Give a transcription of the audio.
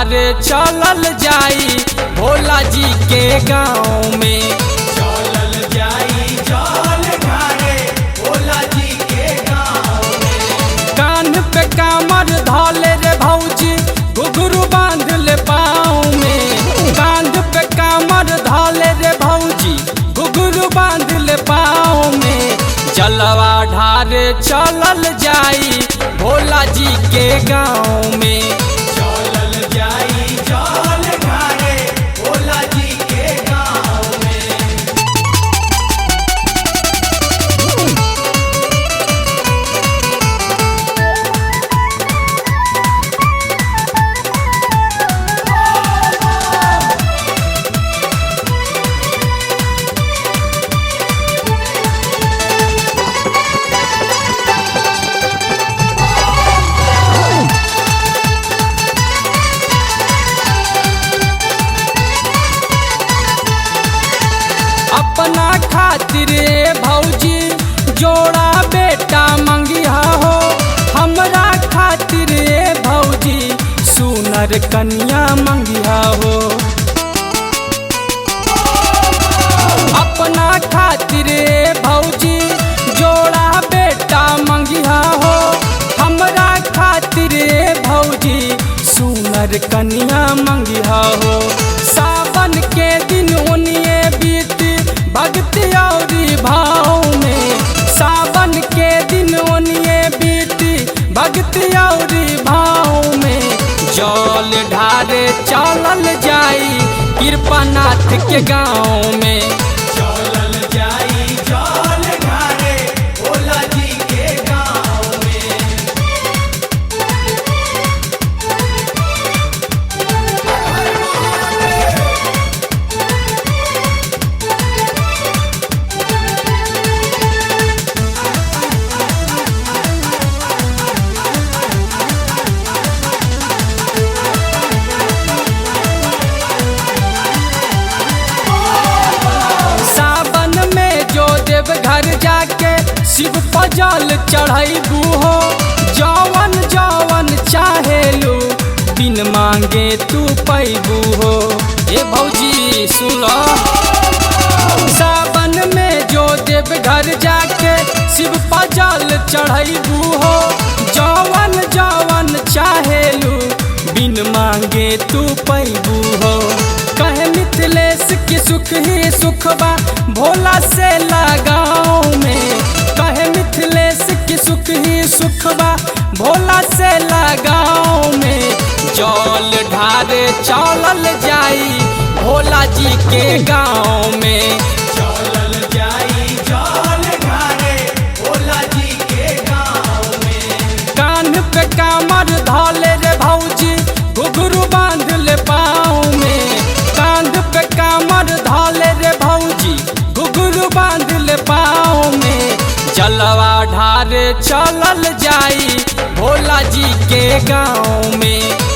ढारे चलल जाई भोला जी के गाँव में। चलल जाई जल ढारे भोला जी के गाँव में। कान पे कामर धाले रे भौजी घुघरू बांध ले पाँव में। कान पे कामर धाले रे भौजी घुघरू बांध ले पाँव में। जलवा ढारे चलल जाई भोला जी के गाँव में। चलल जाई जल ढारे भोला जी के गाँव में। अपना खातिर भौजी जोड़ा बेटा मंगिया हो। हमरा खातिर भौजी सुनर कन्या मंगिया हो। अपना खातिर भौजी जोड़ा बेटा मंगिया हो। हमरा खातिर भौजी सुनर कन्या मंगिया हो। सावन के दिन ओनिए बीत भक्ति औरी भाव में। सावन के दिन ओनिए बीती भक्ति औरी भाव में। जल ढारे चलल जाई कृपानाथ के गाँव में। चलल जाई जल ढारे भोला जी के गाँव में। सावन में जो देव घर जाके शिव पर जल चढ़ैबू हो। जवन जवन चाहेलू बिन मांगे तू पैबू हो। ए भौजी सुनो, सावन में जो देव घर जाके शिव पर जल चढ़ैबू हो। जवन जवन चाहेलू बिन मांगे तू पैबू हो। कहे मिथिलेश की सुख ही सुख बा भोला से लगाओ में। कहे मिथिलेश की सुख ही सुख बा भोला से लगाओ में। जल ढारे चलल जाई भोला जी के गाँव में। चलल जाई जल ढारे भोला जी के गाँव में। कान पे कामर धाले रे भौजी घुघरू बांध ले पाँव में। कांध पे कामर धाले रे भौजी घुघरू बांध ले पाँव में। जलवा ढारे चलल जाई भोला जी के गाँव में।